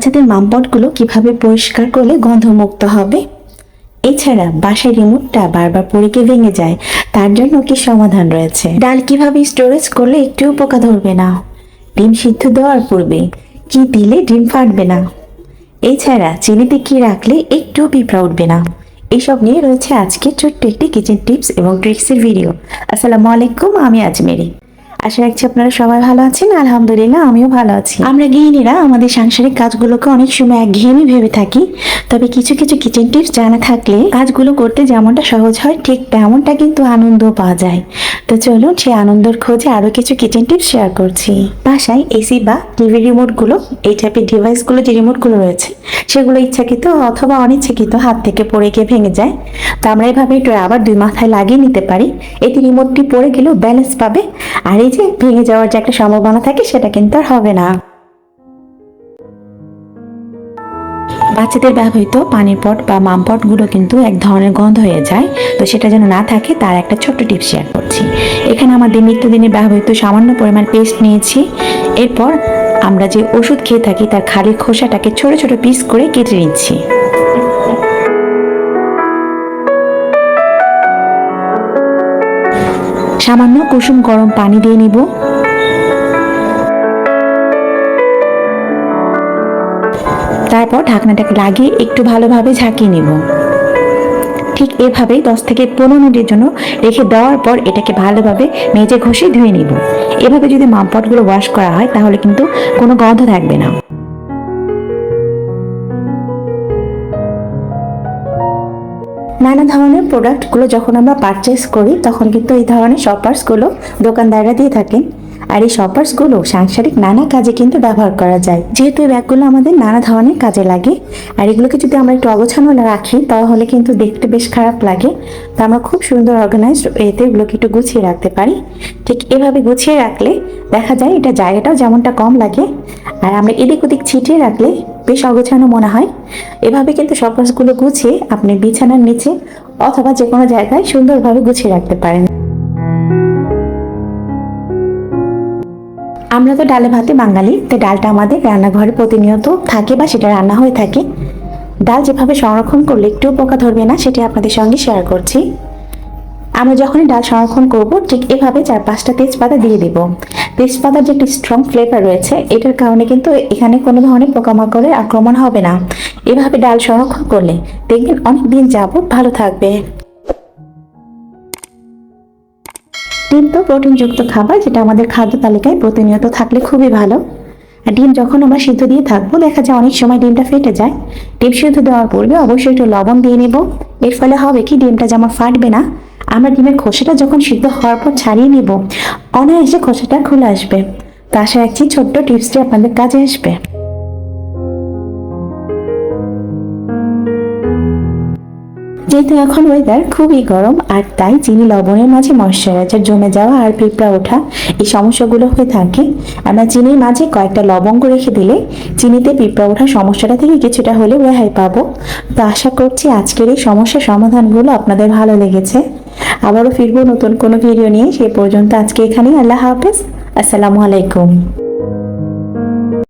বাচ্চাদের মামপটগুলো কিভাবে পরিষ্কার করলে গন্ধমুক্ত হবে, এছাড়া বাসায় রিমোটটা বারবার পড়ে গিয়ে ভেঙে যায়, তার জন্য কি সমাধান রয়েছে, ডাল কিভাবে স্টোরেজ করলে একটুও পোকা ধরবে না, ডিম সিদ্ধ দেওয়ার পূর্বে কি দিলে ডিম ফাটবে না, এছাড়া চিনিতে কি রাখলে একটুও পিঁপড়া উঠবে না, এইসব নিয়ে রয়েছে আজকে ছোট্ট একটি কিচেন টিপস এবং ট্রিক্সের ভিডিও। আসসালামু আলাইকুম, আমি আজমেরি। আশা রাখছি আপনারা সবাই ভালো আছেন। আলহামদুলিল্লাহ, আমিও ভালো আছি। আমরা গৃহিণীরা আমাদের সাংসারিক কাজগুলোকে অনেক সময় একঘেয়েমি ভেবে থাকি, তবে কিছু কিছু কিচেন টিপস জানা থাকলে কাজগুলো করতে যেমনটা সহজ হয় ঠিক তেমনটা কিন্তু আনন্দ পাওয়া যায়। তো চলুন সেই আনন্দের খোঁজে আরো কিছু কিচেন টিপস শেয়ার করছি। বাসায় এসি বা টিভি রিমোটগুলো, এই টাইপের ডিভাইসগুলো যে রিমোটগুলো রয়েছে সেগুলো ইচ্ছাকৃত অথবা অনিচ্ছাকৃত হাত থেকে পড়ে গিয়ে ভেঙে যায়। তো আমরা এভাবে একটু আবার দুই মাথায় লাগিয়ে নিতে পারি, এতে রিমোটটি পড়ে গেলেও ব্যালেন্স পাবে, আর এই যে ভেঙে যাওয়ার যে একটা সম্ভাবনা থাকে সেটা কিন্তু আর হবে না। বাচ্চাদের ব্যবহৃত পানির পট বা মামপটগুলো কিন্তু এক ধরনের গন্ধ হয়ে যায়, তো সেটা যেন না থাকে তার একটা ছোট্ট টিপস শেয়ার করছি। এখানে আমাদের নিত্যদিনে ব্যবহৃত সামান্য পরিমাণ পেস্ট নিয়েছি। এরপর আমরা যে ওষুধ খেয়ে থাকি তার খালি খোসাটাকে ছোট ছোট পিস করে কেটে নিচ্ছি। সামান্য কুসুম গরম পানি দিয়ে নিব। তারপর ঢাকনাটাকে লাগিয়ে একটু ভালোভাবে ঝাঁকিয়ে নিব। ঠিক এভাবেই 10 থেকে 15 মিনিটের জন্য রেখে দেওয়ার পর এটাকে ভালোভাবে মেজে ঘষে ধুয়ে নিব। এভাবে যদি মামপটগুলো ওয়াশ করা হয় তাহলে কিন্তু কোনো গন্ধ থাকবে না। নানা ধরনের প্রোডাক্টগুলো যখন আমরা পারচেস করি তখন কিন্তু এই ধরনের শপার্সগুলো দোকানদাররা দিয়ে থাকেন, আর এই শপার্সগুলো সাংসারিক নানা কাজে কিন্তু ব্যবহার করা যায়। যেহেতু এই ব্যাগগুলো আমাদের নানা ধরনের কাজে লাগে, আর এগুলোকে যদি আমরা একটু অগোছানো রাখি তাহলে কিন্তু দেখতে বেশ খারাপ লাগে। তো আমরা খুব সুন্দর অর্গানাইজড এতে এগুলোকে একটু গুছিয়ে রাখতে পারি। ঠিক এভাবে গুছিয়ে রাখলে দেখা যায় এটা জায়গাটাও যেমনটা কম লাগে, আর আমরা এদিক ওদিক ছিটিয়ে রাখলে বেশ অগোছানো মনে হয়। এভাবে কিন্তু শপার্সগুলো গুছিয়ে আপনি বিছানার নিচে অথবা যে কোনো জায়গায় সুন্দরভাবে গুছিয়ে রাখতে পারেন। আমরা তো ডালে ভাতে বাঙালি, তো ডালটা আমাদের রান্নাঘরে প্রতিনিয়ত থাকে বা সেটা রান্না হয়ে থাকে। ডাল যেভাবে সংরক্ষণ করলে একটুও পোকা ধরবে না সেটি আপনাদের সঙ্গে শেয়ার করছি। আমরা যখনই ডাল সংরক্ষণ করব ঠিক এভাবে 4-5টা তেজপাতা দিয়ে দেব। তেজপাতার যে একটি স্ট্রং ফ্লেভার রয়েছে এটার কারণে কিন্তু এখানে কোনো ধরনের পোকামাকড়ের আক্রমণ হবে না। এভাবে ডাল সংরক্ষণ করলে দেখবেন অনেক দিন যাবত ভালো থাকবে। ডিম তো প্রোটিনযুক্ত খাবার, যেটা আমাদের খাদ্য তালিকায় প্রতিনিয়ত থাকলে খুবই ভালো। আর ডিম যখন আমরা সিদ্ধ দিয়ে থাকবো দেখা যায় অনেক সময় ডিমটা ফেটে যায়। ডিম সিদ্ধ দেওয়ার পূর্বে অবশ্যই একটু লবণ দিয়ে নেব। এর ফলে হবে কি, ডিমটা যেমন ফাটবে না। আমরা ডিমের খোসাটা যখন সিদ্ধ হওয়ার পর ছাড়িয়ে নেব অনায়াসে খোসাটা খুলে আসবে। তো আশা রাখছি ছোট্ট টিপসটি আপনাদের কাজে আসবে। যেহেতু এখন ওয়েদার খুবই গরম, আর তাই চিনি লবণের মাঝে ময়শ্চারাইজার জমে যাওয়া আর পিঁপড়া ওঠা এই সমস্যাগুলো হয়ে থাকে। আমরা চিনির মাঝে কয়েকটা লবঙ্গ রেখে দিলে চিনিতে পিঁপড়া ওঠার সমস্যাটা থেকে কিছুটা হলেও রেহাই পাবো। তো আশা করছি আজকের এই সমস্যার সমাধানগুলো আপনাদের ভালো লেগেছে। আবারও ফিরবো নতুন কোনো ভিডিও নিয়ে। সে পর্যন্ত আজকে এখানেই। আল্লাহ হাফেজ, আসসালামু আলাইকুম।